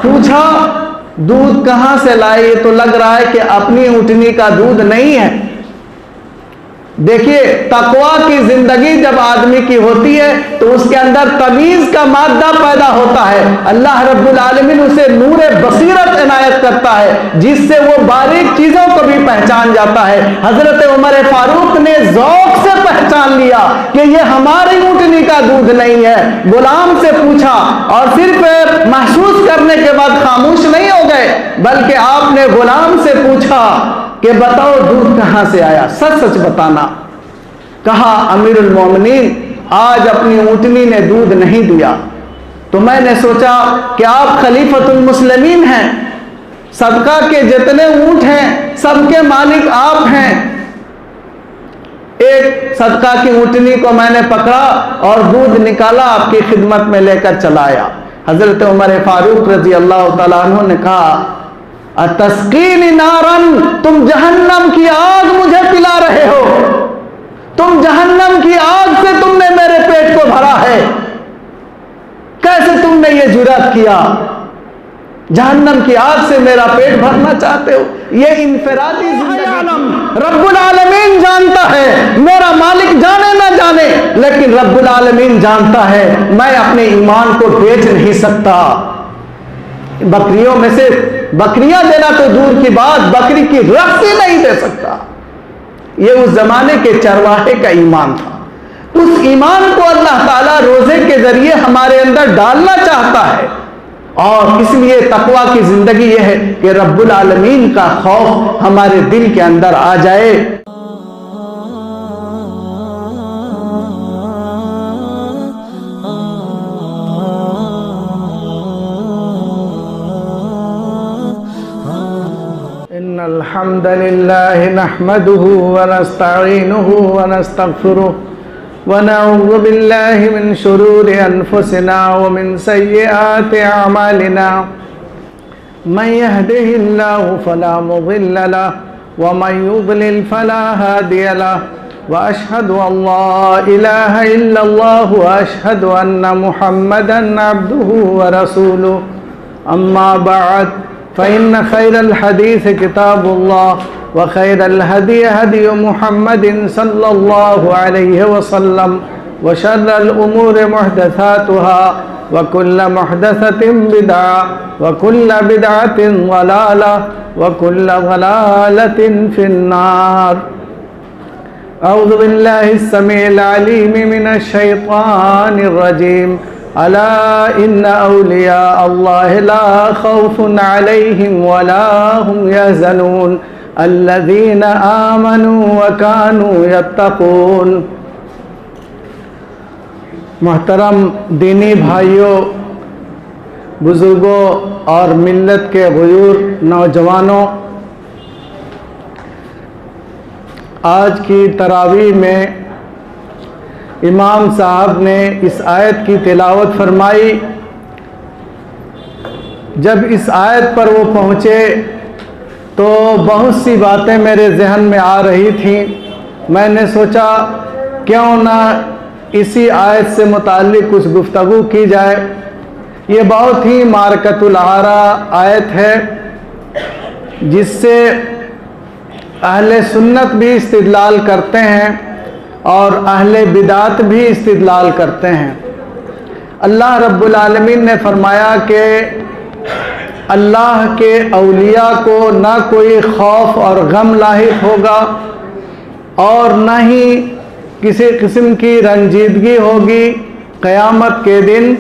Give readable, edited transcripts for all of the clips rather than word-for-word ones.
پوچھا دودھ کہاں سے لائے؟ یہ تو لگ رہا ہے کہ اپنی اونٹنی کا دودھ نہیں ہے۔ دیکھیے تقویٰ کی زندگی جب آدمی کی ہوتی ہے تو اس کے اندر تمیز کا مادہ پیدا ہوتا ہے۔ اللہ رب العالمین اسے نور بصیرت عنایت کرتا ہے جس سے وہ باریک چیزوں کو بھی پہچان جاتا ہے۔ حضرت عمر فاروق نے ذوق سے پہچان لیا کہ یہ ہماری اونٹنی کا دودھ نہیں ہے۔ غلام سے پوچھا اور صرف محسوس کرنے کے بعد خاموش نہیں ہو گئے، بلکہ آپ نے غلام سے پوچھا کہ بتاؤ دودھ کہاں سے آیا، سچ سچ بتانا۔ کہا امیر المومنین آج اپنی اونٹنی نے دودھ نہیں دیا، تو میں نے سوچا کہ آپ خلیفۃ المسلمین ہیں، صدقہ کے جتنے اونٹ ہیں سب کے مالک آپ ہیں۔ ایک صدقہ کی اونٹنی کو میں نے پکڑا اور دودھ نکالا، آپ کی خدمت میں لے کر چلا آیا۔ حضرت عمر فاروق رضی اللہ تعالیٰ عنہ نے کہا اتسقینی نارن، تم جہنم کی آگ مجھے پلا رہے ہو، تم جہنم کی آگ سے تم نے میرے پیٹ کو بھرا ہے، کیسے تم نے یہ جرأت کیا؟ جہنم کی آگ سے میرا پیٹ بھرنا چاہتے ہو؟ یہ انفرادی زندگی رب العالمین جانتا ہے، میرا مالک جانے نہ جانے، لیکن رب العالمین جانتا ہے میں اپنے ایمان کو بیچ نہیں سکتا۔ بکریوں میں سے بکریاں دینا تو دور کی بات، بکری کی رخصی نہیں دے سکتا۔ یہ اس زمانے کے چرواہے کا ایمان تھا۔ اس ایمان کو اللہ تعالیٰ روزے کے ذریعے ہمارے اندر ڈالنا چاہتا ہے، اور اس لیے تقویٰ کی زندگی یہ ہے کہ رب العالمین کا خوف ہمارے دل کے اندر آ جائے۔ الحمد لله نحمده ونستعينه ونستغفره ونعوذ بالله من شرور أنفسنا ومن سيئات أعمالنا من يهده الله فلا مضل له ومن يضلل فلا هادي له وأشهد أن لا إله إلا الله وأشهد أن محمدا عبده ورسوله أما بعد فإن خير الحديث كتاب الله وخير الهدي هدي محمد صلى الله عليه وسلم وشر الأمور محدثاتها وكل محدثة بدعة وكل بدعة ضلالة وكل ضلالة في النار. أعوذ بالله السميع العليم من الشيطان الرجيم. ألا إن أولياء الله لا خوف عليهم ولا هم يحزنون الذين آمنوا وكانوا يتقون. محترم دینی بھائیوں، بزرگوں اور ملت کے غیور نوجوانوں، آج کی تراویح میں امام صاحب نے اس آیت کی تلاوت فرمائی۔ جب اس آیت پر وہ پہنچے تو بہت سی باتیں میرے ذہن میں آ رہی تھیں۔ میں نے سوچا کیوں نہ اسی آیت سے متعلق کچھ گفتگو کی جائے۔ یہ بہت ہی معرکۃ العارہ آیت ہے جس سے اہل سنت بھی استدلال کرتے ہیں اور اہل بدعت بھی استدلال کرتے ہیں۔ اللہ رب العالمین نے فرمایا کہ اللہ کے اولیاء کو نہ کوئی خوف اور غم لاحق ہوگا اور نہ ہی کسی قسم کی رنجیدگی ہوگی قیامت کے دن۔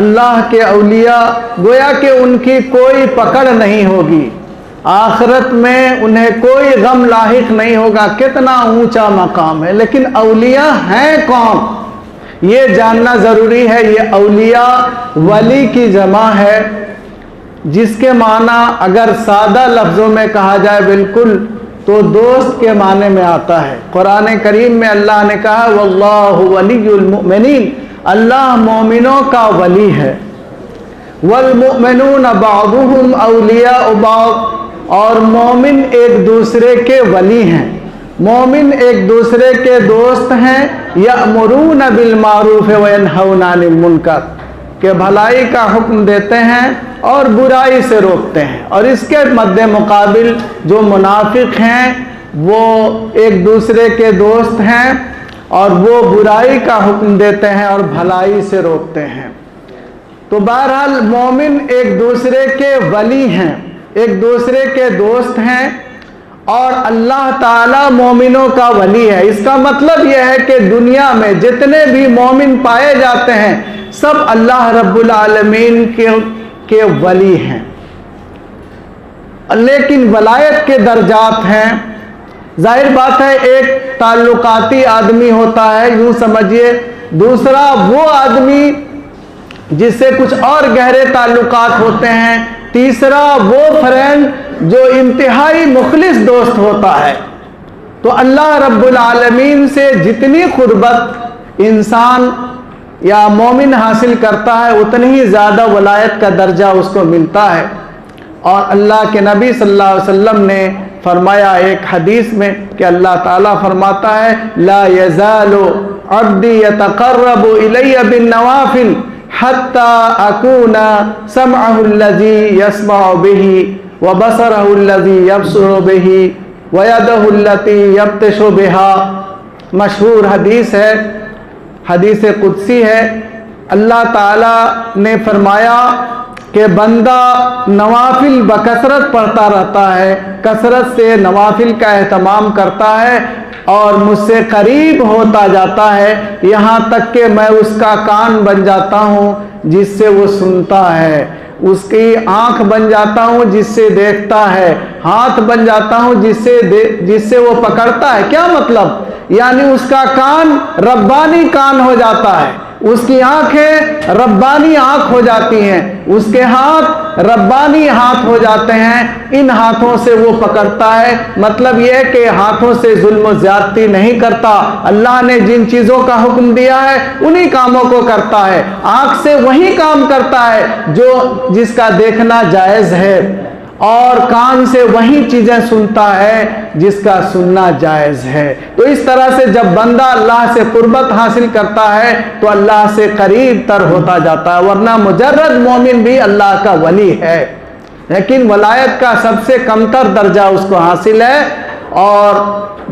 اللہ کے اولیاء گویا کہ ان کی کوئی پکڑ نہیں ہوگی، آخرت میں انہیں کوئی غم لاحق نہیں ہوگا۔ کتنا اونچا مقام ہے، لیکن اولیاء ہیں کون یہ جاننا ضروری ہے۔ یہ اولیاء ولی کی جمع ہے، جس کے معنی اگر سادہ لفظوں میں کہا جائے بالکل تو دوست کے معنی میں آتا ہے۔ قرآن کریم میں اللہ نے کہا واللہ ولی المؤمنین، اللہ مومنوں کا ولی ہے۔ والمؤمنون بعضهم اولیاء بعض، اور مومن ایک دوسرے کے ولی ہیں، مومن ایک دوسرے کے دوست ہیں۔ یأمرون بالمعروف وینہون عن المنکر، کہ بھلائی کا حکم دیتے ہیں اور برائی سے روکتے ہیں، اور اس کے مد مقابل جو منافق ہیں وہ ایک دوسرے کے دوست ہیں اور وہ برائی کا حکم دیتے ہیں اور بھلائی سے روکتے ہیں۔ تو بہرحال مومن ایک دوسرے کے ولی ہیں، ایک دوسرے کے دوست ہیں، اور اللہ تعالیٰ مومنوں کا ولی ہے۔ اس کا مطلب یہ ہے کہ دنیا میں جتنے بھی مومن پائے جاتے ہیں سب اللہ رب العالمین کے ولی ہیں، لیکن ولایت کے درجات ہیں۔ ظاہر بات ہے ایک تعلقاتی آدمی ہوتا ہے، یوں سمجھیے، دوسرا وہ آدمی جس سے کچھ اور گہرے تعلقات ہوتے ہیں، تیسرا وہ فرینڈ جو انتہائی مخلص دوست ہوتا ہے۔ تو اللہ رب العالمین سے جتنی قربت انسان یا مومن حاصل کرتا ہے اتنی ہی زیادہ ولایت کا درجہ اس کو ملتا ہے۔ اور اللہ کے نبی صلی اللہ علیہ وسلم نے فرمایا ایک حدیث میں کہ اللہ تعالیٰ فرماتا ہے لا یزال عبدی یتقرب الی بالنوافل حتی اکون سمعہ الذی یسمع بہ وبصرہ الذی یبصر بہ ویدہ التی یبطش بہا۔ مشہور حدیث ہے، حدیث قدسی ہے۔ اللہ تعالیٰ نے فرمایا کہ بندہ نوافل بکثرت پڑھتا رہتا ہے، کثرت سے نوافل کا اہتمام کرتا ہے اور مجھ سے قریب ہوتا جاتا ہے، یہاں تک کہ میں اس کا کان بن جاتا ہوں جس سے وہ سنتا ہے، اس کی آنکھ بن جاتا ہوں جس سے دیکھتا ہے، ہاتھ بن جاتا ہوں جس سے وہ پکڑتا ہے۔ کیا مطلب؟ یعنی اس کا کان ربانی کان ہو جاتا ہے، اس کی آنکھیں ربانی آنکھ ہو جاتی ہیں، اس کے ہاتھ ربانی ہاتھ ہو جاتے ہیں، ان ہاتھوں سے وہ پکڑتا ہے۔ مطلب یہ کہ ہاتھوں سے ظلم و زیادتی نہیں کرتا، اللہ نے جن چیزوں کا حکم دیا ہے انہی کاموں کو کرتا ہے، آنکھ سے وہی کام کرتا ہے جس کا دیکھنا جائز ہے، اور کان سے وہی چیزیں سنتا ہے جس کا سننا جائز ہے۔ تو اس طرح سے جب بندہ اللہ سے قربت حاصل کرتا ہے تو اللہ سے قریب تر ہوتا جاتا ہے، ورنہ مجرد مومن بھی اللہ کا ولی ہے، لیکن ولایت کا سب سے کمتر درجہ اس کو حاصل ہے، اور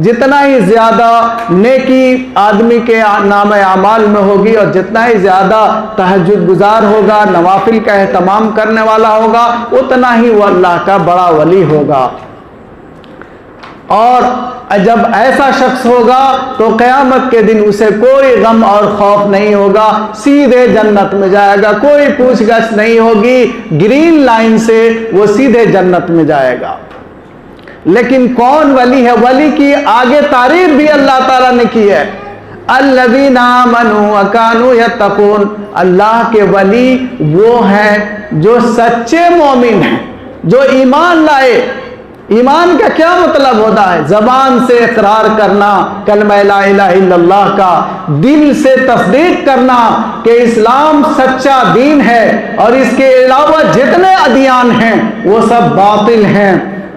جتنا ہی زیادہ نیکی آدمی کے نام اعمال میں ہوگی اور جتنا ہی زیادہ تہجد گزار ہوگا، نوافل کا اہتمام کرنے والا ہوگا، اتنا ہی وہ اللہ کا بڑا ولی ہوگا۔ اور جب ایسا شخص ہوگا تو قیامت کے دن اسے کوئی غم اور خوف نہیں ہوگا، سیدھے جنت میں جائے گا، کوئی پوچھ گچھ نہیں ہوگی، گرین لائن سے وہ سیدھے جنت میں جائے گا۔ لیکن کون ولی ہے؟ ولی کی آگے تعریف بھی اللہ تعالیٰ نے کی ہے، الذین آمنوا وکانوا یتقون۔ اللہ کے ولی وہ ہیں جو سچے مومن ہیں، جو ایمان لائے۔ ایمان کا کیا مطلب ہوتا ہے؟ زبان سے اقرار کرنا کلمہ لا الہ الا اللہ کا، دل سے تصدیق کرنا کہ اسلام سچا دین ہے اور اس کے علاوہ جتنے ادیان ہیں وہ سب باطل ہیں،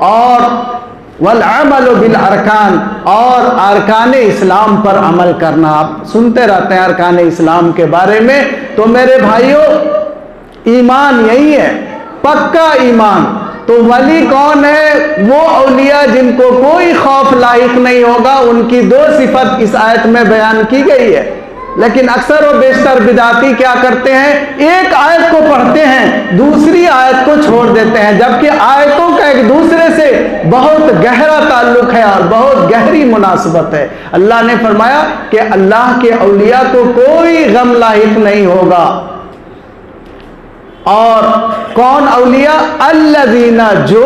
اور والعمل بالارکان، اور ارکان اسلام پر عمل کرنا۔ آپ سنتے رہتے ہیں ارکان اسلام کے بارے میں، تو میرے بھائیوں ایمان یہی ہے، پکا ایمان۔ تو ولی کون ہے؟ وہ اولیاء جن کو کوئی خوف لاحق نہیں ہوگا، ان کی دو صفت اس آیت میں بیان کی گئی ہے۔ لیکن اکثر و بیشتر بدعتی کیا کرتے ہیں؟ ایک آیت کو پڑھتے ہیں، دوسری آیت کو چھوڑ دیتے ہیں، جبکہ آیتوں کا ایک دوسرے سے بہت گہرا تعلق ہے اور بہت گہری مناسبت ہے۔ اللہ نے فرمایا کہ اللہ کے اولیاء کو کوئی غم لاحق نہیں ہوگا۔ اور کون اولیاء؟ الذین، جو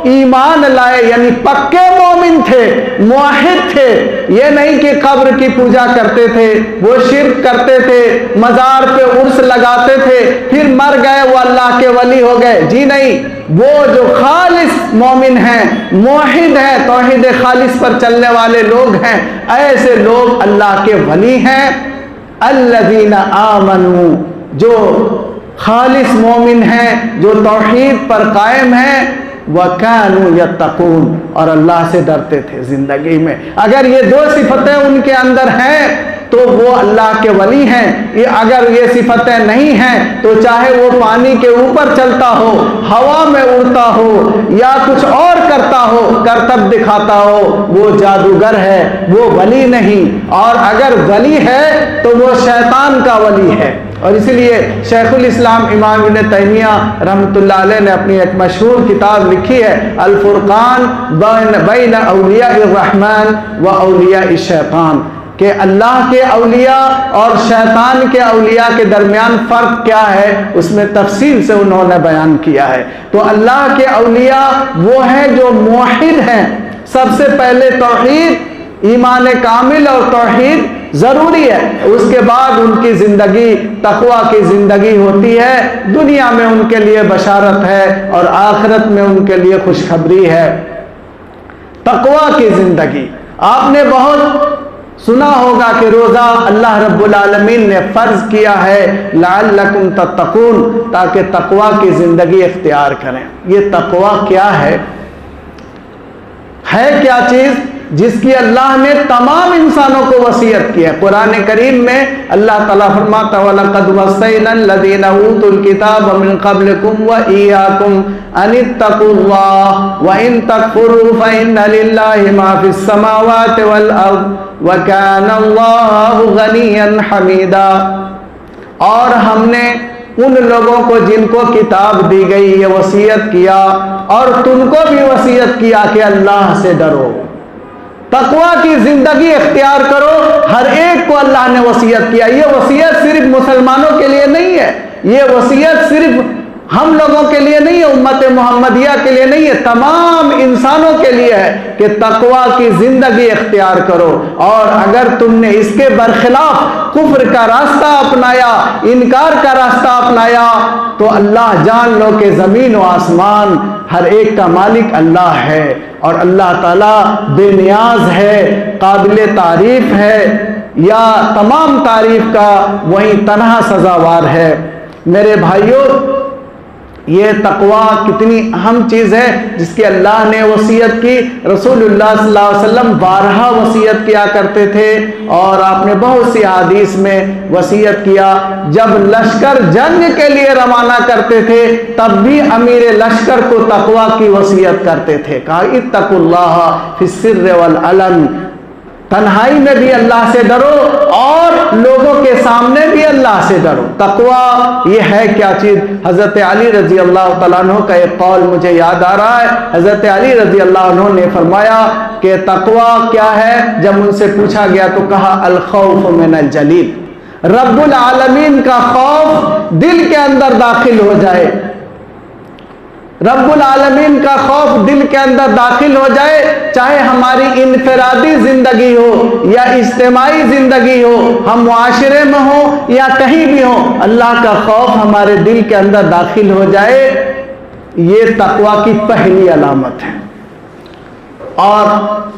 ایمان لائے، یعنی پکے مومن تھے، موحد تھے۔ یہ نہیں کہ قبر کی پوجا کرتے تھے، وہ شرک کرتے تھے، مزار پہ عرس لگاتے تھے، پھر مر گئے وہ اللہ کے ولی ہو گئے، جی نہیں۔ وہ جو خالص مومن ہیں، موحد ہیں، توحید خالص پر چلنے والے لوگ ہیں، ایسے لوگ اللہ کے ولی ہیں۔ الذین آمنوا، جو خالص مومن ہیں، جو توحید پر قائم ہیں، وَكَانُوا يَتَّقُونَ، اور اللہ سے ڈرتے تھے زندگی میں۔ اگر یہ دو صفتیں ان کے اندر ہیں تو وہ اللہ کے ولی ہیں۔ اگر یہ صفتیں نہیں ہیں تو چاہے وہ پانی کے اوپر چلتا ہو، ہوا میں اڑتا ہو یا کچھ اور کرتا ہو، کرتب دکھاتا ہو، وہ جادوگر ہے، وہ ولی نہیں۔ اور اگر ولی ہے تو وہ شیطان کا ولی ہے۔ اور اسی لیے شیخ الاسلام امام ابن تیمیہ رحمۃ اللہ علیہ نے اپنی ایک مشہور کتاب لکھی ہے، الفرقان بین اولیاء الرحمن و اولیاء الشیطان، کہ اللہ کے اولیاء اور شیطان کے اولیاء کے درمیان فرق کیا ہے، اس میں تفصیل سے انہوں نے بیان کیا ہے۔ تو اللہ کے اولیاء وہ ہیں جو موحد ہیں۔ سب سے پہلے توحید، ایمان کامل اور توحید ضروری ہے، اس کے بعد ان کی زندگی تقویٰ کی زندگی ہوتی ہے۔ دنیا میں ان کے لیے بشارت ہے اور آخرت میں ان کے لیے خوشخبری ہے۔ تقویٰ کی زندگی، آپ نے بہت سنا ہوگا کہ روزہ اللہ رب العالمین نے فرض کیا ہے لعلکم تتقون، تاکہ تقویٰ کی زندگی اختیار کریں۔ یہ تقویٰ کیا ہے کیا چیز جس کی اللہ نے تمام انسانوں کو وصیت کی ہے؟ قرآن کریم میں اللہ تعالیٰ فرماتا وَلَقَدْ وَصَّيْنَا الَّذِينَ أُوتُوا الْكِتَابَ مِنْ قَبْلِكُمْ وَإِيَّاكُمْ أَنِ اتَّقُوا اللَّهَ وَإِن تَكْفُرُوا فَإِنَّ لِلَّهِ مَا فِي السَّمَاوَاتِ وَالْأَرْضِ وَكَانَ اللَّهُ غَنِيًّا حَمِيدًا۔ اور ہم نے ان لوگوں کو جن کو کتاب دی گئی یہ وصیت کیا، اور تم کو بھی وصیت کیا کہ اللہ سے ڈرو، تقویٰ کی زندگی اختیار کرو۔ ہر ایک کو اللہ نے وصیت کیا۔ یہ وصیت صرف مسلمانوں کے لیے نہیں ہے، یہ وصیت صرف ہم لوگوں کے لیے نہیں ہے، امت محمدیہ کے لیے نہیں ہے، تمام انسانوں کے لیے ہے کہ تقویٰ کی زندگی اختیار کرو۔ اور اگر تم نے اس کے برخلاف کفر کا راستہ اپنایا، انکار کا راستہ اپنایا، تو اللہ جان لو کہ زمین و آسمان ہر ایک کا مالک اللہ ہے، اور اللہ تعالیٰ بے نیاز ہے، قابل تعریف ہے، یا تمام تعریف کا وہی تنہا سزاوار ہے۔ میرے بھائیوں، یہ تقویٰ کتنی اہم چیز ہے جس کی اللہ نے وصیت کی۔ رسول اللہ صلی اللہ علیہ وسلم بارہا وصیت کیا کرتے تھے، اور آپ نے بہت سی حدیث میں وصیت کیا۔ جب لشکر جنگ کے لیے روانہ کرتے تھے تب بھی امیر لشکر کو تقویٰ کی وصیت کرتے تھے، کہا اتقوا اللہ فی السر والعلن، تنہائی میں بھی اللہ سے ڈرو اور لوگوں کے سامنے بھی اللہ سے ڈرو۔ تقویٰ یہ ہے کیا چیز؟ حضرت علی رضی اللہ تعالیٰ عنہ کا ایک قول مجھے یاد آ رہا ہے۔ حضرت علی رضی اللہ عنہ نے فرمایا کہ تقویٰ کیا ہے؟ جب ان سے پوچھا گیا تو کہا الخوف من الجلیل، رب العالمین کا خوف دل کے اندر داخل ہو جائے، رب العالمین کا خوف دل کے اندر داخل ہو جائے، چاہے ہماری انفرادی زندگی ہو یا اجتماعی زندگی ہو، ہم معاشرے میں ہوں یا کہیں بھی ہوں، اللہ کا خوف ہمارے دل کے اندر داخل ہو جائے، یہ تقویٰ کی پہلی علامت ہے۔ اور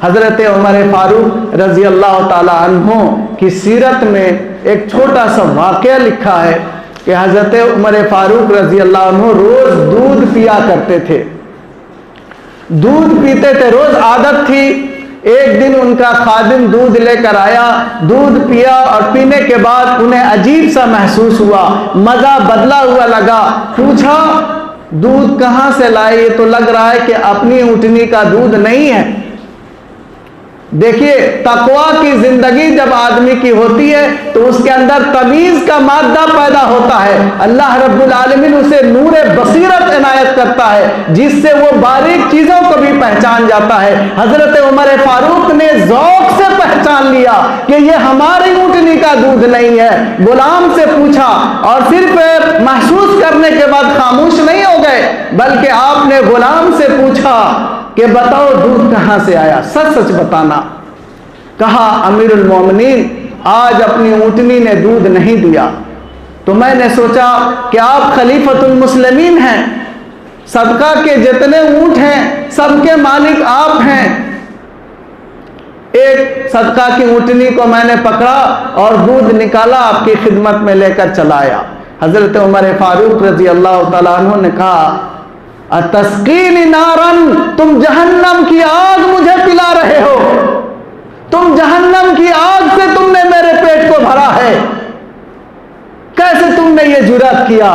حضرت عمر فاروق رضی اللہ تعالی عنہ کی سیرت میں ایک چھوٹا سا واقعہ لکھا ہے کہ حضرت عمر فاروق رضی اللہ عنہ روز دودھ پیا کرتے تھے، دودھ پیتے تھے، روز عادت تھی۔ ایک دن ان کا خادم دودھ لے کر آیا، دودھ پیا اور پینے کے بعد انہیں عجیب سا محسوس ہوا، مزہ بدلا ہوا لگا۔ پوچھا دودھ کہاں سے لائے؟ یہ تو لگ رہا ہے کہ اپنی اونٹنی کا دودھ نہیں ہے۔ دیکھیے تقویٰ کی زندگی جب آدمی کی ہوتی ہے تو اس کے اندر تمیز کا مادہ پیدا ہوتا ہے، اللہ رب العالمین اسے نور بصیرت عنایت کرتا ہے جس سے وہ باریک چیزوں کو بھی پہچان جاتا ہے۔ حضرت عمر فاروق نے ذوق سے پہچان لیا کہ یہ ہماری اونٹنی کا دودھ نہیں ہے، غلام سے پوچھا اور صرف محسوس کرنے کے بعد خاموش نہیں ہو گئے، بلکہ آپ نے غلام سے پوچھا کہ بتاؤ دودھ کہاں سے آیا، سچ سچ بتانا۔ کہا امیر المومنین آج اپنی اونٹنی نے دودھ نہیں دیا، تو میں نے سوچا کہ آپ خلیفۃ المسلمین ہیں، صدقہ کے جتنے اونٹ ہیں سب کے مالک آپ ہیں۔ ایک صدقہ کی اونٹنی کو میں نے پکڑا اور دودھ نکالا، آپ کی خدمت میں لے کر چلا آیا۔ حضرت عمر فاروق رضی اللہ تعالیٰ عنہ نے کہا اتسقینی نارن، تم جہنم کی آگ مجھے پلا رہے ہو، تم جہنم کی آگ سے تم نے میرے پیٹ بھرا ہے، کیسے تم نے یہ جرأت کیا؟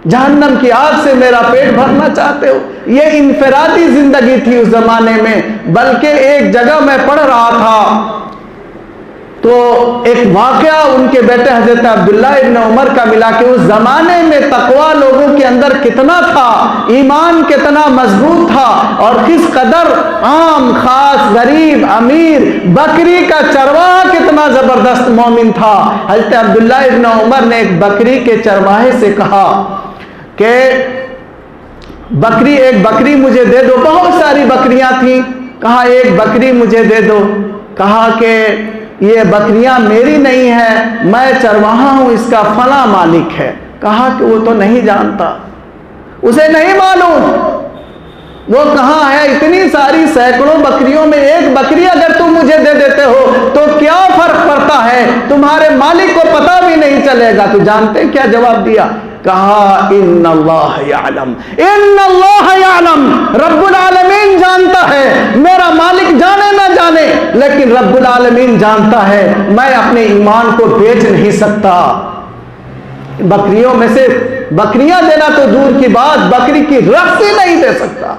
جہنم کی آگ سے میرا پیٹ بھرنا چاہتے ہو؟ یہ انفرادی زندگی تھی اس زمانے میں، بلکہ ایک جگہ میں پڑھ رہا تھا تو ایک واقعہ ان کے بیٹے حضرت عبداللہ ابن عمر کا ملا کہ اس زمانے میں تقوی لوگوں کے اندر کتنا تھا، ایمان کتنا مضبوط تھا، اور کس قدر عام خاص غریب امیر بکری کا چرواہا کتنا زبردست مومن تھا۔ حضرت عبداللہ ابن عمر نے ایک بکری کے چرواہے سے کہا کہ ایک بکری مجھے دے دو۔ بہت ساری بکریاں تھیں، کہا ایک بکری مجھے دے دو۔ کہا کہ یہ بکریاں میری نہیں ہے، میں چرواہا ہوں، اس کا فلاں مالک ہے۔ کہا کہ وہ تو نہیں جانتا، اسے نہیں معلوم وہ کہاں ہے۔ اتنی ساری سینکڑوں بکریوں میں ایک بکری اگر تم مجھے دے دیتے ہو تو کیا فرق پڑتا ہے، تمہارے مالک کو پتہ بھی نہیں چلے گا۔ تو جانتے کیا جواب دیا؟ کہا ان اللہ یعلم، ان اللہ یعلم، رب العالمین جانتا ہے، میرا مالک جانے نہ جانے لیکن رب العالمین جانتا ہے، میں اپنے ایمان کو بیچ نہیں سکتا۔ بکریوں میں سے بکریاں دینا تو دور کی بات، بکری کی رخصی نہیں دے سکتا۔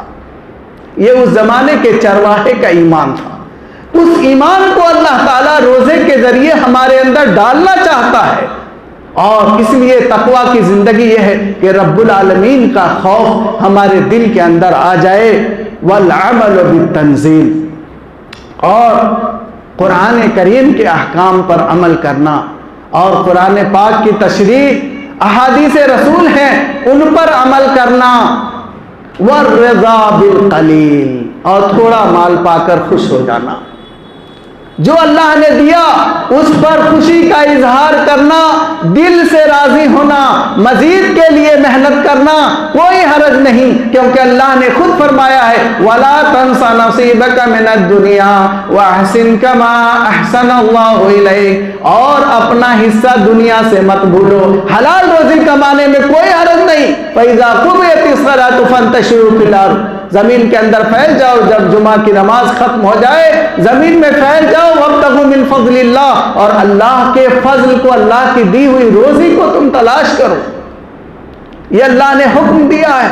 یہ اس زمانے کے چرواہے کا ایمان تھا۔ اس ایمان کو اللہ تعالیٰ روزے کے ذریعے ہمارے اندر ڈالنا چاہتا ہے، اور اس لیے تقوی کی زندگی یہ ہے کہ رب العالمین کا خوف ہمارے دل کے اندر آ جائے، والعمل بالتنزیل، اور قرآن کریم کے احکام پر عمل کرنا، اور قرآن پاک کی تشریح احادیث رسول ہیں ان پر عمل کرنا، والرضا بالقلیل، اور تھوڑا مال پا کر خوش ہو جانا، جو اللہ نے دیا اس پر خوشی کا اظہار کرنا، دل سے راضی ہونا، مزید کے لیے محنت کرنا کوئی حرج نہیں، کیونکہ اللہ نے خود فرمایا ہے وَلَا تَنْسَ نَصِيبَكَ مِنَ الدُّنْيَا وَأَحْسِنْ كَمَا أَحْسَنَ اللَّهُ إِلَيْكَ، اور اپنا حصہ دنیا سے مت بھولو، حلال روزی کمانے میں کوئی حرج نہیں۔ فَإِذَا قُضِيَتِ الصَّلَاةُ فَانتَشِرُوا فِي الْأَرْضِ، زمین کے اندر پھیل جاؤ، جب جمعہ کی نماز ختم ہو جائے زمین میں پھیل جاؤ، وَابْتَغُوا مِنْ فَضْلِ اللَّهِ، اور اللہ کے فضل کو، اللہ کی دی ہوئی روزی کو تم تلاش کرو، یہ اللہ نے حکم دیا ہے۔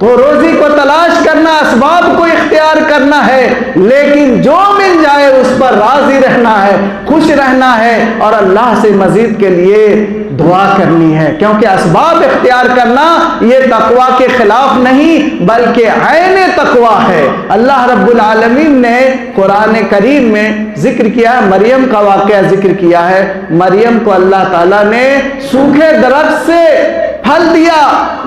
تو روزی کو تلاش کرنا، اسباب کو اختیار کرنا ہے، لیکن جو مل جائے اس پر راضی رہنا ہے، خوش رہنا ہے، اور اللہ سے مزید کے لیے دعا کرنی ہے، کیونکہ اسباب اختیار کرنا یہ تقوی کے خلاف نہیں بلکہ عین تقوی ہے۔ اللہ رب العالمین نے قرآن کریم میں ذکر کیا ہے، مریم کا واقعہ ذکر کیا ہے۔ مریم کو اللہ تعالیٰ نے سوکھے درخت سے پھل دیا،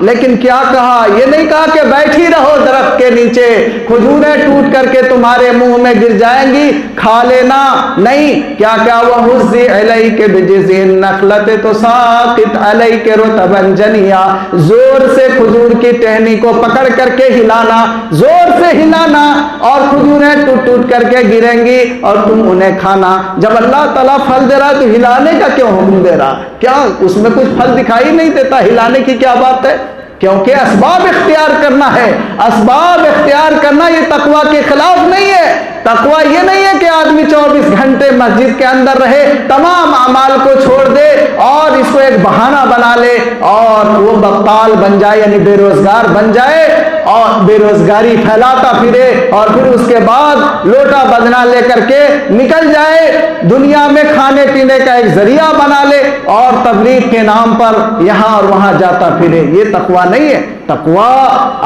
لیکن کیا کہا؟ یہ نہیں کہا کہ بیٹھی رہو درخت کے نیچے، کھجوریں ٹوٹ کر کے تمہارے منہ میں گر جائیں گی، کھا لینا، نہیں، کیا وَهُزِّ إِلَيْكَ بِجِذْعِ النَّخْلَةِ تُسَاقِطْ عَلَيْكَ رُطَبًا جَنِيًّا، زور سے کھجور کی ٹہنی کو پکڑ کر کے ہلانا، زور سے ہلانا، اور کھجوریں ٹوٹ ٹوٹ کر کے گریں گی اور تم انہیں کھانا۔ جب اللہ تعالیٰ پھل دے رہا ہے تو ہلانے کا کیوں حکم دے رہا ہے؟ کیا اس میں کچھ پھل دکھائی نہیں دیتا؟ ہلانے کی کیا بات ہے؟ کیونکہ اسباب اختیار کرنا ہے، اسباب اختیار کرنا یہ تقوی کے خلاف نہیں ہے۔ تقوی یہ نہیں ہے کہ آدمی 24 گھنٹے مسجد کے اندر رہے، تمام اعمال کو چھوڑ دے اور اس کو ایک بہانہ بنا لے اور وہ بقال بن جائے، یعنی بے روزگار بن جائے اور بے روزگاری پھیلاتا پھرے، اور پھر اس کے بعد لوٹا بدنا لے کر کے نکل جائے، دنیا میں کھانے پینے کا ایک ذریعہ بنا لے اور تبلیغ کے نام پر یہاں اور وہاں جاتا پھرے۔ یہ تقوی نہیں ہے۔ تقوی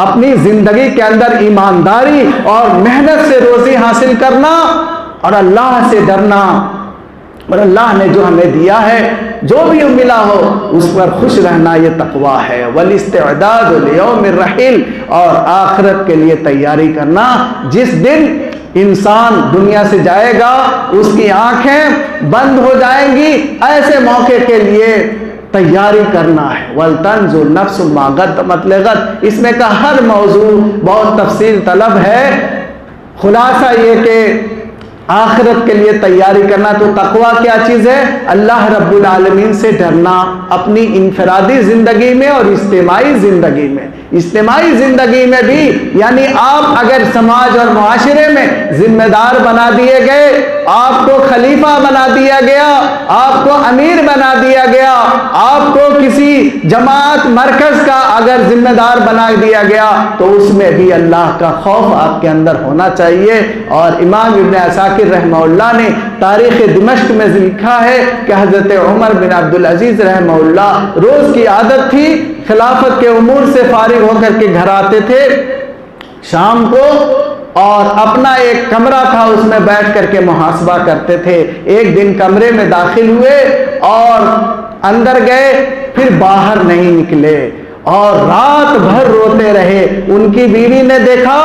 اپنی زندگی کے اندر ایمانداری اور محنت سے روزی حاصل کرنا اور اللہ سے ڈرنا، اور اللہ نے جو ہمیں دیا ہے جو بھی ملا ہو اس پر خوش رہنا، یہ تقوی ہے۔ والاستعداد لیوم الرحیل، اور آخرت کے لیے تیاری کرنا، جس دن انسان دنیا سے جائے گا اس کی آنکھیں بند ہو جائیں گی، ایسے موقع کے لیے تیاری کرنا ہے۔ وَلْتَنْظُرْ نَفْسٌ مَا قَدَّمَتْ لِغَدٍ، اس میں کا ہر موضوع بہت تفصیل طلب ہے۔ خلاصہ یہ کہ آخرت کے لیے تیاری کرنا۔ تو تقویٰ کیا چیز ہے؟ اللہ رب العالمین سے ڈرنا اپنی انفرادی زندگی میں اور اجتماعی زندگی میں۔ اجتماعی زندگی میں بھی یعنی آپ اگر سماج اور معاشرے میں ذمہ دار بنا دیے گئے، آپ کو خلیفہ بنا دیا گیا، آپ کو امیر بنا دیا گیا، آپ کو کسی جماعت مرکز کا اگر ذمہ دار بنا دیا گیا، تو اس میں بھی اللہ کا خوف آپ کے اندر ہونا چاہیے۔ اور امام ابن عساکر رحمہ اللہ نے تاریخ دمشق میں لکھا ہے کہ حضرت عمر بن عبدالعزیز رحمہ اللہ روز کی عادت تھی، خلافت کے امور سے فارغ ہو کر کے گھر آتے تھے شام کو، اور اپنا ایک کمرہ تھا اس میں بیٹھ کر کے محاسبہ کرتے تھے۔ ایک دن کمرے میں داخل ہوئے اور اندر گئے، پھر باہر نہیں نکلے اور رات بھر روتے رہے۔ ان کی بیوی نے دیکھا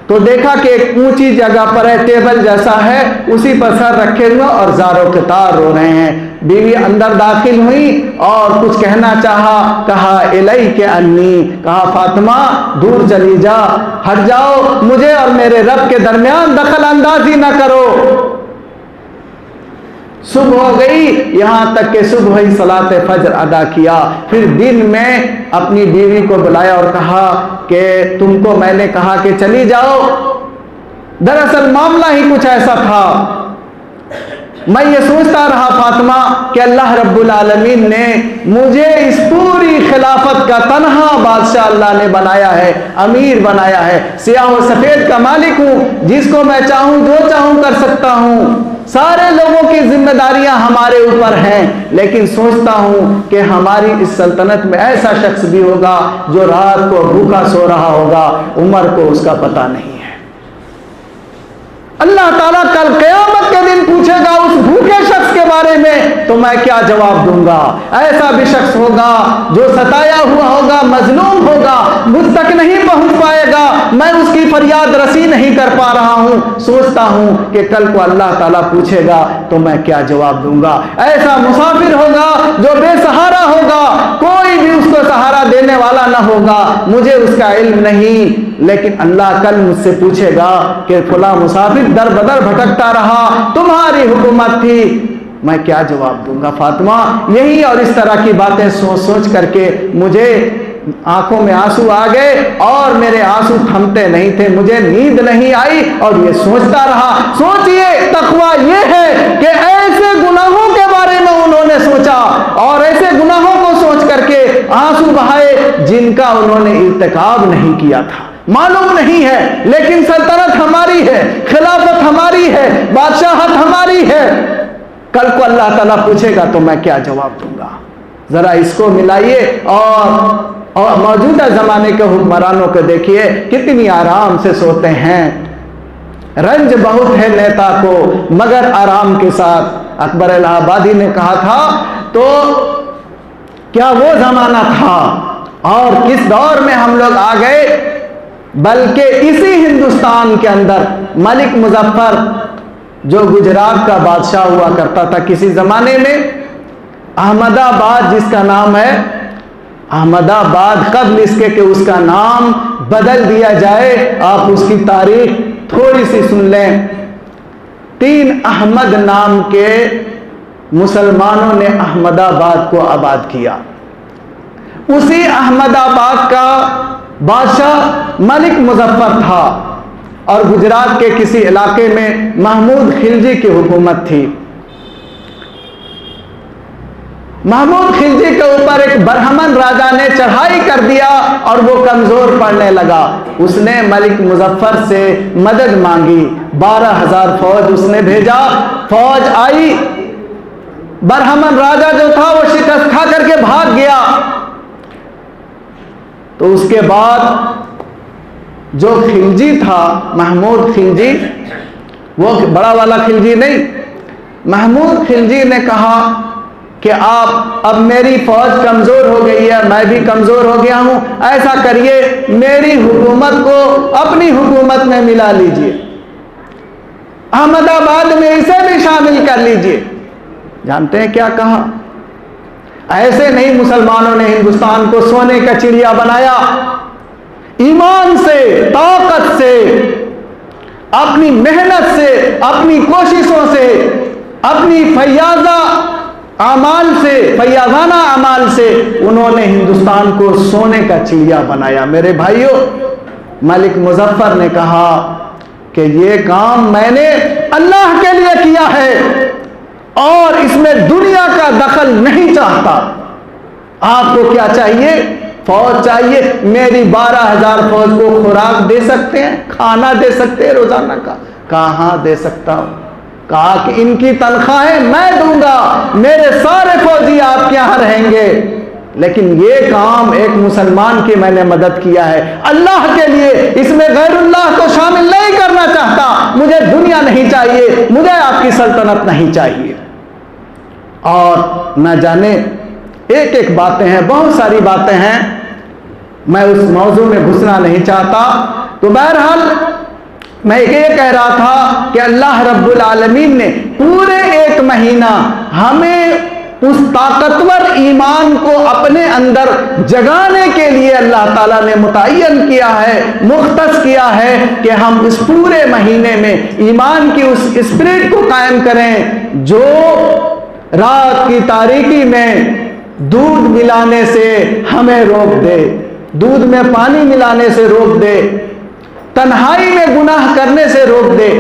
تو دیکھا کہ ایک اونچی جگہ پر ہے، ٹیبل جیسا ہے، اسی پر سر رکھے ہوئے اور زاروں کے تار رو رہے ہیں۔ بیوی اندر داخل ہوئی اور کچھ کہنا چاہا، کہا الیک انی، کہا فاطمہ دور چلی جا، ہٹ جاؤ، مجھے اور میرے رب کے درمیان دخل اندازی نہ کرو۔ صبح ہو گئی، یہاں تک کہ صبح ہی صلاۃ فجر ادا کیا۔ پھر دن میں اپنی بیوی کو بلایا اور کہا کہ تم کو میں نے کہا کہ چلی جاؤ، دراصل معاملہ ہی کچھ ایسا تھا۔ میں یہ سوچتا رہا فاطمہ کہ اللہ رب العالمین نے مجھے اس پوری خلافت کا تنہا بادشاہ اللہ نے بنایا ہے، امیر بنایا ہے، سیاہ و سفید کا مالک ہوں، جس کو میں چاہوں جو چاہوں کر سکتا ہوں۔ سارے لوگوں کی ذمہ داریاں ہمارے اوپر ہیں، لیکن سوچتا ہوں کہ ہماری اس سلطنت میں ایسا شخص بھی ہوگا جو رات کو بھوکا سو رہا ہوگا، عمر کو اس کا پتہ نہیں ہے۔ اللہ تعالیٰ کل قیامت کے دن پوچھے گا اس بھوکے شخص کے بارے میں، تو میں کیا جواب دوں گا؟ ایسا بھی شخص ہوگا جو ستایا ہوا ہوگا، مظلوم ہوگا، مجھ تک نہیں پہنچ پائے گا، میں اس کی فریاد رسی نہیں کر پا رہا ہوں۔ سوچتا ہوں کہ کل کو اللہ تعالیٰ پوچھے گا تو میں کیا جواب دوں گا؟ ایسا مسافر ہوگا جو بے سہارا ہوگا، کوئی بھی اس کو سہارا دینے والا نہ ہوگا، مجھے اس کا علم نہیں، لیکن اللہ کل مجھ سے پوچھے گا کہ فلاں مسافر در بدر بھٹکتا رہا، تمہاری حکومت تھی، میں کیا جواب دوں گا؟ فاطمہ یہی اور اس طرح کی باتیں سوچ سوچ کر کے مجھے آنکھوں میں آنسو آ گئے اور میرے آنسو تھمتے نہیں تھے، مجھے نیند نہیں آئی اور یہ سوچتا رہا۔ سوچئے تقویٰ یہ ہے کہ ایسے گناہوں کے بارے میں انہوں نے سوچا اور ایسے گناہوں کو سوچ کر کے آنسو بہائے جن کا انہوں نے ارتکاب نہیں کیا تھا، معلوم نہیں ہے، لیکن سلطنت ہماری ہے، خلافت ہماری ہے، بادشاہت ہماری ہے۔ کل کو اللہ تعالیٰ پوچھے گا تو میں کیا جواب دوں گا؟ ذرا اس کو ملائیے اور موجودہ زمانے کے حکمرانوں کو دیکھیے کتنی آرام سے سوتے ہیں۔ رنج بہت ہے نیتا کو مگر آرام کے ساتھ، اکبر الہ آبادی نے کہا تھا۔ تو کیا وہ زمانہ تھا اور کس دور میں ہم لوگ آ گئے؟ بلکہ اسی ہندوستان کے اندر ملک مظفر جو گجرات کا بادشاہ ہوا کرتا تھا کسی زمانے میں، احمد آباد جس کا نام ہے، احمد آباد قبل اس کے کہ اس کا نام بدل دیا جائے، آپ اس کی تاریخ تھوڑی سی سن لیں۔ 3 احمد نام کے مسلمانوں نے احمد آباد کو آباد کیا۔ اسی احمد آباد کا بادشاہ ملک مظفر تھا اور گجرات کے کسی علاقے میں محمود خلجی کی حکومت تھی۔ محمود خلجی کے اوپر ایک برہمن راجا نے چڑھائی کر دیا اور وہ کمزور پڑنے لگا۔ اس نے ملک مظفر سے مدد مانگی، 12,000 فوج اس نے بھیجا، فوج آئی، برہمن راجا جو تھا وہ شکست کھا کر کے بھاگ گیا۔ تو اس کے بعد جو خلجی تھا، محمود خلجی، وہ بڑا والا خلجی نہیں، محمود خلجی نے کہا کہ آپ اب میری فوج کمزور ہو گئی ہے، میں بھی کمزور ہو گیا ہوں، ایسا کریے میری حکومت کو اپنی حکومت میں ملا لیجئے، احمد آباد میں اسے بھی شامل کر لیجئے۔ جانتے ہیں کیا کہا؟ ایسے نہیں مسلمانوں نے ہندوستان کو سونے کا چڑیا بنایا، ایمان سے، طاقت سے، اپنی محنت سے، اپنی کوششوں سے، اپنی فیاضانہ اعمال سے انہوں نے ہندوستان کو سونے کا چڑیا بنایا۔ میرے بھائیوں، ملک مظفر نے کہا کہ یہ کام میں نے اللہ کے لیے کیا ہے اور اس میں دنیا کا دخل نہیں چاہتا۔ آپ کو کیا چاہیے؟ فوج چاہیے؟ میری 12,000 فوج کو خوراک دے سکتے ہیں، کھانا دے سکتے ہیں روزانہ کا؟ کہاں دے سکتا ہوں؟ کہا کہ ان کی تنخواہیں میں دوں گا، میرے سارے فوجی آپ کے یہاں رہیں گے، لیکن یہ کام ایک مسلمان کی میں نے مدد کیا ہے اللہ کے لیے، اس میں غیر اللہ کو شامل نہیں کرنا چاہتا۔ مجھے دنیا نہیں چاہیے، مجھے آپ کی سلطنت نہیں چاہیے۔ اور نہ جانے ایک ایک باتیں ہیں، بہت ساری باتیں ہیں، میں اس موضوع میں گھسنا نہیں چاہتا۔ تو بہرحال میں یہ کہہ رہا تھا کہ اللہ رب العالمین نے پورے 1 مہینہ ہمیں اس طاقتور ایمان کو اپنے اندر جگانے کے لیے اللہ تعالیٰ نے متعین کیا ہے، مختص کیا ہے کہ ہم اس پورے مہینے میں ایمان کی اس اسپرٹ کو قائم کریں جو رات کی تاریکی میں دودھ ملانے سے ہمیں روک دے، دودھ میں پانی ملانے سے روک دے، تنہائی میں گناہ کرنے سے روک دے۔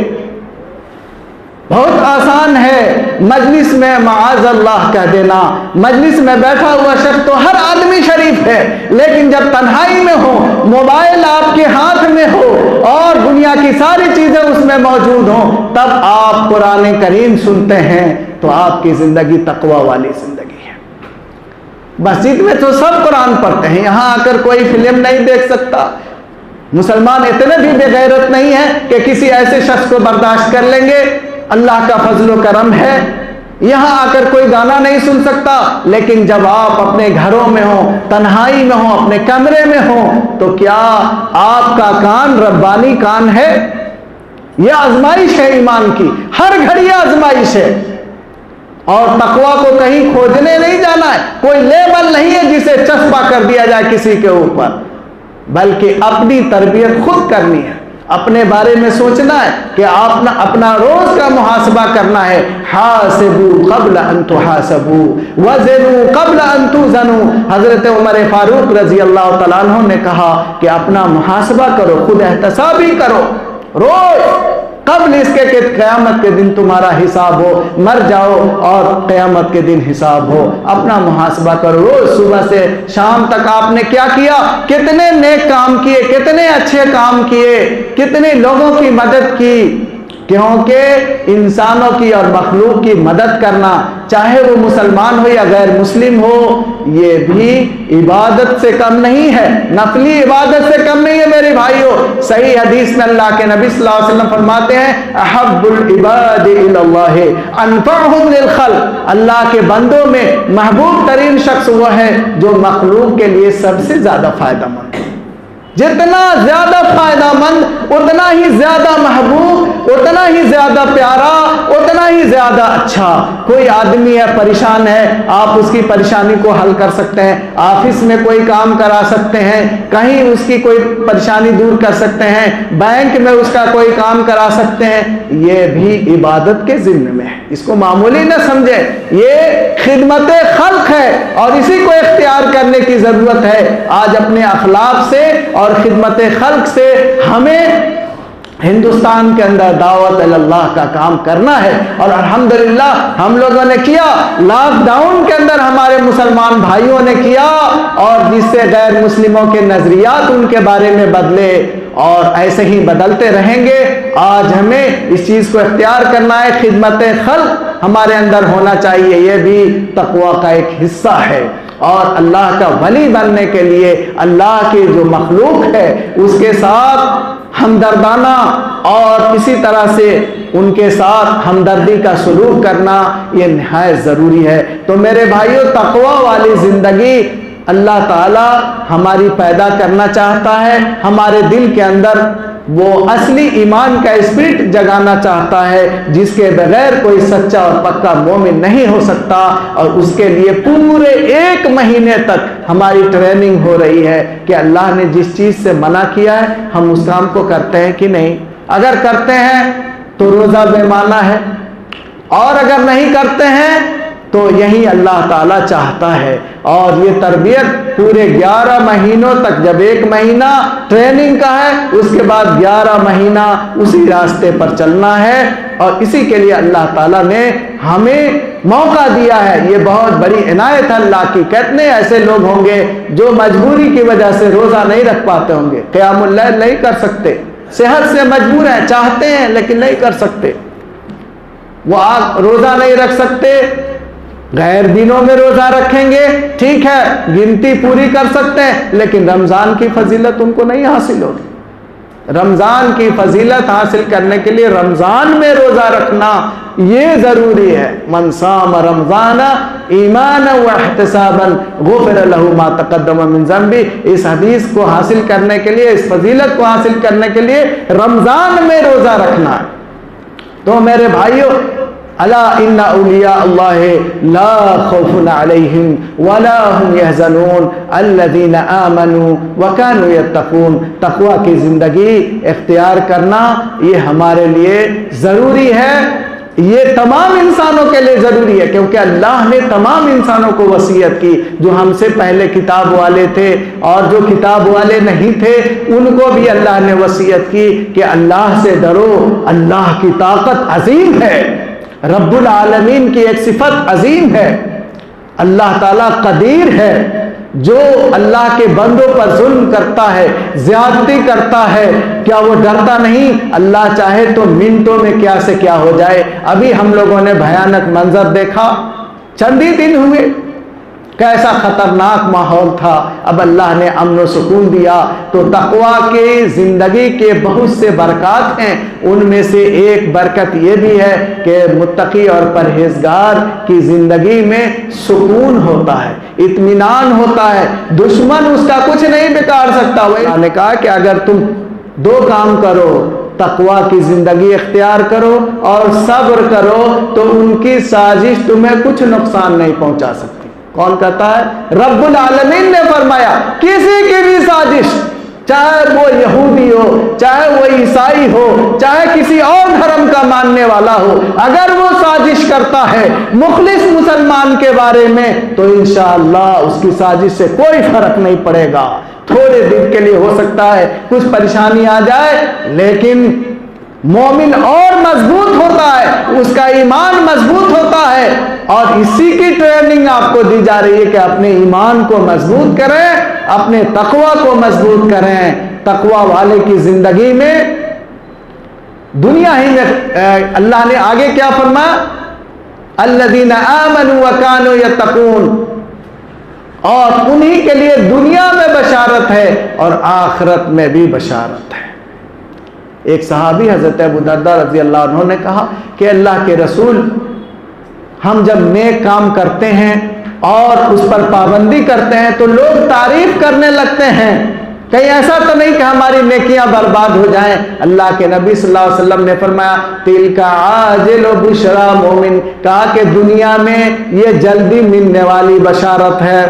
بہت آسان ہے مجلس میں معاذ اللہ کہہ دینا، مجلس میں بیٹھا ہوا شخص تو ہر آدمی شریف ہے، لیکن جب تنہائی میں ہو، موبائل آپ کے ہاتھ میں ہو اور دنیا کی ساری چیزیں اس میں موجود ہوں، تب آپ قرآن کریم سنتے ہیں تو آپ کی زندگی تقوی والی زندگی ہے۔ مسجد میں تو سب قرآن پڑھتے ہیں، یہاں آ کر کوئی فلم نہیں دیکھ سکتا۔ مسلمان اتنے بھی بے غیرت نہیں ہے کہ کسی ایسے شخص کو برداشت کر لیں گے۔ اللہ کا فضل و کرم ہے، یہاں آ کر کوئی گانا نہیں سن سکتا، لیکن جب آپ اپنے گھروں میں ہوں، تنہائی میں ہوں، اپنے کمرے میں ہوں، تو کیا آپ کا کان ربانی کان ہے؟ یہ آزمائش ہے ایمان کی، ہر گھڑی آزمائش ہے۔ اور تقوی کو کہیں کھوجنے نہیں جانا ہے، کوئی لیبل نہیں ہے جسے چسپا کر دیا جائے کسی کے اوپر، بلکہ اپنی تربیت خود کرنی ہے، اپنے بارے میں سوچنا ہے کہ آپ اپنا روز کا محاسبہ کرنا ہے۔ حاسبوا قبل ان تحاسبوا وزنوا قبل ان توزنوا۔ حضرت عمر فاروق رضی اللہ تعالیٰ عنہ نے کہا کہ اپنا محاسبہ کرو، خود احتسابی کرو روز، قبل اس کے کہ قیامت کے دن تمہارا حساب ہو، مر جاؤ اور قیامت کے دن حساب ہو۔ اپنا محاسبہ کرو روز، صبح سے شام تک آپ نے کیا کیا، کتنے نیک کام کیے، کتنے اچھے کام کیے، کتنے لوگوں کی مدد کی، کیونکہ انسانوں کی اور مخلوق کی مدد کرنا، چاہے وہ مسلمان ہو یا غیر مسلم ہو، یہ بھی عبادت سے کم نہیں ہے، نفلی عبادت سے کم نہیں ہے میرے بھائیوں۔ صحیح حدیث میں اللہ کے نبی صلی اللہ علیہ وسلم فرماتے ہیں احب العباد الی اللہ انفعهم للخلق، اللہ کے بندوں میں محبوب ترین شخص وہ ہے جو مخلوق کے لیے سب سے زیادہ فائدہ مند ہے۔ جتنا زیادہ فائدہ مند، اتنا ہی زیادہ محبوب، اتنا ہی زیادہ پیارا، اتنا ہی زیادہ اچھا۔ کوئی آدمی ہے پریشان ہے، آپ اس کی پریشانی کو حل کر سکتے ہیں، آفس میں کوئی کام کرا سکتے ہیں، کہیں اس کی کوئی پریشانی دور کر سکتے ہیں، بینک میں اس کا کوئی کام کرا سکتے ہیں، یہ بھی عبادت کے ضمن میں ہے۔ اس کو معمولی نہ سمجھے، یہ خدمت خلق ہے اور اسی کو اختیار کرنے کی ضرورت ہے۔ آج اپنے اخلاق سے اور خدمت خلق سے ہمیں ہندوستان کے اندر دعوت اللہ کا کام کرنا ہے، اور الحمدللہ ہم لوگوں نے کیا، لاک ڈاؤن کے اندر ہمارے مسلمان بھائیوں نے کیا، اور جس سے غیر مسلموں کے نظریات ان کے بارے میں بدلے، اور ایسے ہی بدلتے رہیں گے۔ آج ہمیں اس چیز کو اختیار کرنا ہے، خدمت خلق ہمارے اندر ہونا چاہیے، یہ بھی تقوی کا ایک حصہ ہے۔ اور اللہ کا ولی بننے کے لیے اللہ کی جو مخلوق ہے اس کے ساتھ ہمدردانہ اور اسی طرح سے ان کے ساتھ ہمدردی کا سلوک کرنا یہ نہایت ضروری ہے۔ تو میرے بھائیوں، تقوی والی زندگی اللہ تعالی ہماری پیدا کرنا چاہتا ہے، ہمارے دل کے اندر وہ اصلی ایمان کا اسپرٹ جگانا چاہتا ہے جس کے بغیر کوئی سچا اور پکا مومن نہیں ہو سکتا، اور اس کے لیے پورے 1 مہینے تک ہماری ٹریننگ ہو رہی ہے کہ اللہ نے جس چیز سے منع کیا ہے ہم اس کام کو کرتے ہیں کہ نہیں۔ اگر کرتے ہیں تو روزہ بے معنی ہے، اور اگر نہیں کرتے ہیں تو یہی اللہ تعالیٰ چاہتا ہے۔ اور یہ تربیت پورے 11 مہینوں تک، جب 1 مہینہ ٹریننگ کا ہے، اس کے بعد 11 مہینہ اسی راستے پر چلنا ہے، اور اسی کے لیے اللہ تعالیٰ نے ہمیں موقع دیا ہے۔ یہ بہت بڑی عنایت ہے اللہ کی۔ کتنے ایسے لوگ ہوں گے جو مجبوری کی وجہ سے روزہ نہیں رکھ پاتے ہوں گے، قیام اللیل نہیں کر سکتے، صحت سے مجبور ہیں، چاہتے ہیں لیکن نہیں کر سکتے، وہ روزہ نہیں رکھ سکتے۔ غیر دنوں میں روزہ رکھیں گے، ٹھیک ہے، گنتی پوری کر سکتے ہیں، لیکن رمضان کی فضیلت ان کو نہیں حاصل ہوگی۔ رمضان کی فضیلت حاصل کرنے کے لیے رمضان میں روزہ رکھنا یہ ضروری ہے۔ من صام رمضان ایمانا واحتسابا غفر له ما تقدم من ذنبه، اس حدیث کو حاصل کرنے کے لیے، اس فضیلت کو حاصل کرنے کے لیے رمضان میں روزہ رکھنا ہے۔ تو میرے بھائیوں، الا ان اولیاء اللہ لا خوف علیہم ولا هم يحزنون الذین آمنوا وكانوا يتقون۔ تقوی کی زندگی اختیار کرنا یہ ہمارے لیے ضروری ہے، یہ تمام انسانوں کے لیے ضروری ہے، کیونکہ اللہ نے تمام انسانوں کو وصیت کی، جو ہم سے پہلے کتاب والے تھے اور جو کتاب والے نہیں تھے ان کو بھی اللہ نے وصیت کی کہ اللہ سے ڈرو، اللہ کی طاقت عظیم ہے، رب العالمین کی ایک صفت عظیم ہے، اللہ تعالیٰ قدیر ہے۔ جو اللہ کے بندوں پر ظلم کرتا ہے، زیادتی کرتا ہے، کیا وہ ڈرتا نہیں؟ اللہ چاہے تو منٹوں میں کیا سے کیا ہو جائے۔ ابھی ہم لوگوں نے بھیانک منظر دیکھا، چند ہی دن ہوئے، کیسا خطرناک ماحول تھا، اب اللہ نے امن و سکون دیا۔ تو تقوی کی زندگی کے بہت سے برکات ہیں، ان میں سے ایک برکت یہ بھی ہے کہ متقی اور پرہیزگار کی زندگی میں سکون ہوتا ہے، اطمینان ہوتا ہے، دشمن اس کا کچھ نہیں بگاڑ سکتا۔ وہ نے کہا کہ اگر تم 2 کام کرو، تقوی کی زندگی اختیار کرو اور صبر کرو، تو ان کی سازش تمہیں کچھ نقصان نہیں پہنچا سکتی۔ کون کہتا ہے؟ رب العالمین نے فرمایا کسی کی بھی سازش، چاہے وہ یہودی ہو، چاہے وہ عیسائی ہو، چاہے کسی اور دھرم کا ماننے والا ہو، اگر وہ سازش کرتا ہے مخلص مسلمان کے بارے میں تو انشاءاللہ اس کی سازش سے کوئی فرق نہیں پڑے گا۔ تھوڑے دن کے لیے ہو سکتا ہے کچھ پریشانی آ جائے، لیکن مومن اور مضبوط ہوتا ہے، اس کا ایمان مضبوط ہوتا ہے، اور اسی کی ٹریننگ آپ کو دی جا رہی ہے کہ اپنے ایمان کو مضبوط کریں، اپنے تقوی کو مضبوط کریں۔ تقوی والے کی زندگی میں دنیا ہی میں اللہ نے آگے کیا فرمایا؟ الذین آمنوا وکانوا یتقون، اور انہی کے لیے دنیا میں بشارت ہے اور آخرت میں بھی بشارت ہے۔ ایک صحابی حضرت ابو درداء رضی اللہ عنہ نے کہا کہ اللہ کے رسول، ہم جب نیک کام کرتے ہیں اور اس پر پابندی کرتے ہیں تو لوگ تعریف کرنے لگتے ہیں، کہیں ایسا تو نہیں کہ ہماری نیکیاں برباد ہو جائیں؟ اللہ کے نبی صلی اللہ علیہ وسلم نے فرمایا تِلْكَ عَاجِلُ بُشْرَى مُؤْمِن، کہا کہ دنیا میں یہ جلدی ملنے والی بشارت ہے۔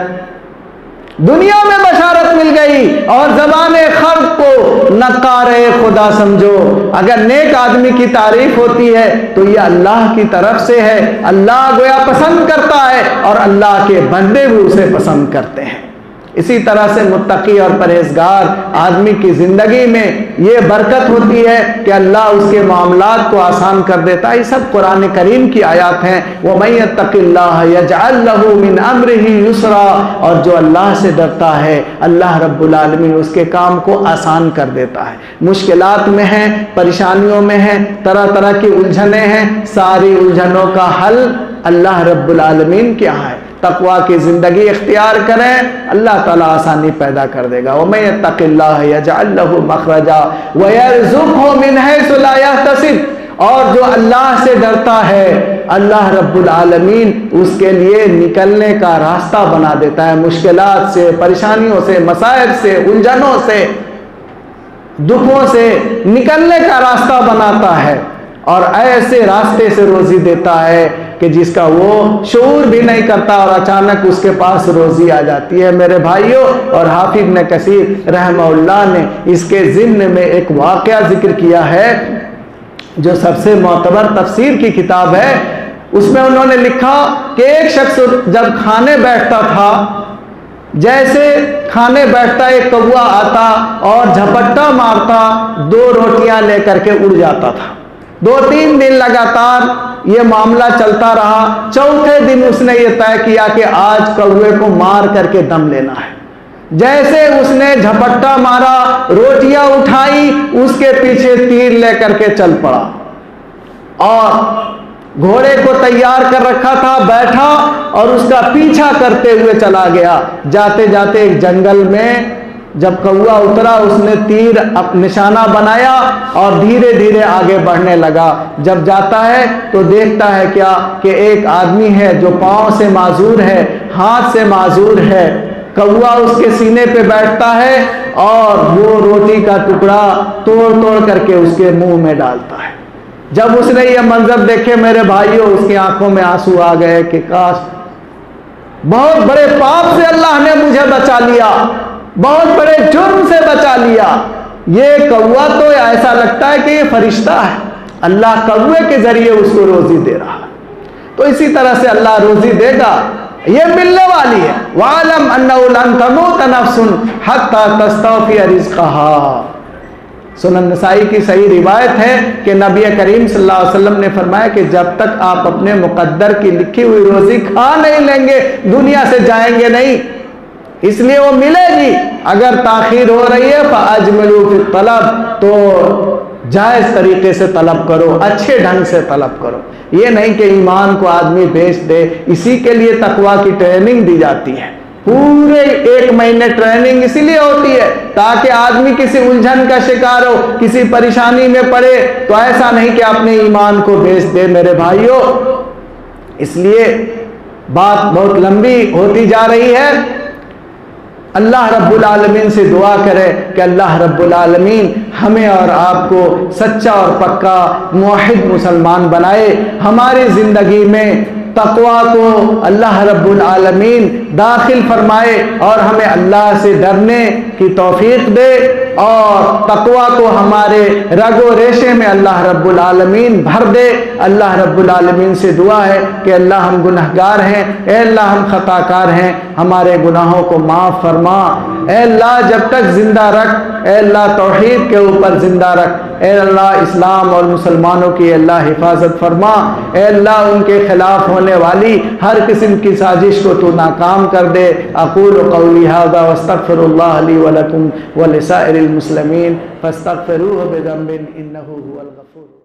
دنیا میں بشارت مل گئی، اور زبان خلق کو نقار خدا سمجھو۔ اگر نیک آدمی کی تعریف ہوتی ہے تو یہ اللہ کی طرف سے ہے، اللہ گویا پسند کرتا ہے اور اللہ کے بندے بھی اسے پسند کرتے ہیں۔ اسی طرح سے متقی اور پرہیزگار آدمی کی زندگی میں یہ برکت ہوتی ہے کہ اللہ اس کے معاملات کو آسان کر دیتا ہے۔ یہ سب قرآن کریم کی آیات ہیں۔ وَمَن يَتَّقِ اللَّهَ يَجْعَلْ لَهُ مِنْ أَمْرِهِ يُسْرًا، اور جو اللہ سے ڈرتا ہے اللہ رب العالمین اس کے کام کو آسان کر دیتا ہے۔ مشکلات میں ہیں، پریشانیوں میں ہیں، طرح طرح کی الجھنیں ہیں، ساری الجھنوں کا حل اللہ رب العالمین کیا ہے؟ تقوی کی زندگی اختیار کریں، اللہ تعالیٰ آسانی پیدا کر دے گا۔ وَمَن يَتَّقِ اللَّهَ يَجْعَلْ لَهُ مَخْرَجًا وَيَرْزُقْهُ مِنْ حَيْثُ لَا يَحْتَسِبُ، اور جو اللہ سے ڈرتا ہے اللہ رب العالمین اس کے لیے نکلنے کا راستہ بنا دیتا ہے، مشکلات سے، پریشانیوں سے، مصائب سے، الجھنوں سے، دکھوں سے نکلنے کا راستہ بناتا ہے۔ اور ایسے راستے سے روزی دیتا ہے کہ جس کا وہ شعور بھی نہیں کرتا اور اچانک اس کے پاس روزی آ جاتی ہے میرے بھائیوں۔ اور حافظ ابن کثیر رحمہ اللہ نے اس کے ضمن میں ایک واقعہ ذکر کیا ہے جو سب سے معتبر تفسیر کی کتاب ہے۔ اس میں انہوں نے لکھا کہ ایک شخص جب کھانے بیٹھتا تھا، جیسے کھانے بیٹھتا ایک کوا آتا اور جھپٹا مارتا، 2 روٹیاں لے کر کے اڑ جاتا تھا۔ 2-3 دن لگاتار یہ معاملہ چلتا رہا۔ چوتھے دن اس نے یہ طے کیا کہ آج کوے کو مار کر کے دم لینا ہے۔ جیسے اس نے جھپٹا مارا، روٹیاں اٹھائی، اس کے پیچھے تیر لے کر کے چل پڑا اور گھوڑے کو تیار کر رکھا تھا، بیٹھا اور اس کا پیچھا کرتے ہوئے چلا گیا۔ جاتے جاتے ایک جنگل میں جب کوا اترا، اس نے تیر نشانہ بنایا اور دھیرے دھیرے آگے بڑھنے لگا۔ جب جاتا ہے تو دیکھتا ہے کیا کہ ایک آدمی ہے جو پاؤں سے معذور ہے، ہاتھ سے معذور ہے۔ کوا اس کے سینے پہ بیٹھتا ہے اور وہ روٹی کا ٹکڑا توڑ توڑ کر کے اس کے منہ میں ڈالتا ہے۔ جب اس نے یہ منظر دیکھے میرے بھائیوں، اس کی آنکھوں میں آنسو آ گئے کہ کاش، بہت بڑے پاپ سے اللہ نے مجھے بچا لیا، بہت بڑے جرم سے بچا لیا۔ یہ کوا تو ایسا لگتا ہے کہ یہ فرشتہ ہے، اللہ کوے کے ذریعے اس کو روزی دے رہا ہے۔ تو اسی طرح سے اللہ روزی دے گا، یہ ملنے والی ہے۔ وَعَلَمْ أَنَّهُ لَن تَمُوتَ نَفْسٌ حَتَّى تَسْتَوْفِيَ رِزْقَهَا۔ سنن نسائی کی صحیح روایت ہے کہ نبی کریم صلی اللہ علیہ وسلم نے فرمایا کہ جب تک آپ اپنے مقدر کی لکھی ہوئی روزی کھا نہیں لیں گے، دنیا سے جائیں گے نہیں، اس لیے وہ ملے گی۔ اگر تاخیر ہو رہی ہے فَأَجْمِلُوا فِي الطَّلَبِ، تو جائز طریقے سے طلب کرو، اچھے ڈھنگ سے طلب کرو۔ یہ نہیں کہ ایمان کو آدمی بیچ دے۔ اسی کے لیے تقویٰ کی ٹریننگ دی جاتی ہے، پورے 1 مہینے ٹریننگ اسی لیے ہوتی ہے تاکہ آدمی کسی الجھن کا شکار ہو، کسی پریشانی میں پڑے تو ایسا نہیں کہ اپنے ایمان کو بیچ دے میرے بھائیوں۔ اس لیے بات بہت لمبی ہوتی جا رہی ہے۔ اللہ رب العالمین سے دعا کرے کہ اللہ رب العالمین ہمیں اور آپ کو سچا اور پکا موحد مسلمان بنائے، ہماری زندگی میں تقویٰ کو اللہ رب العالمین داخل فرمائے اور ہمیں اللہ سے ڈرنے کی توفیق دے، اور تقویٰ کو ہمارے رگ و ریشے میں اللہ رب العالمین بھر دے۔ اللہ رب العالمین سے دعا ہے کہ اللہ ہم گنہگار ہیں، اے اللہ ہم خطا کار ہیں، ہمارے گناہوں کو معاف فرما۔ اے اللہ جب تک زندہ رکھ، اے اللہ توحید کے اوپر زندہ رکھ، اے اللہ اسلام اور مسلمانوں کی اللہ حفاظت فرما۔ اے اللہ ان کے خلاف ہونے والی ہر قسم کی سازش کو تو ناکام کر دے۔ اقول قولی ھذا واستغفر اللہ لی ولکم ولسائر المسلمین فاستغفروہ بذنب انہ هو الغفور۔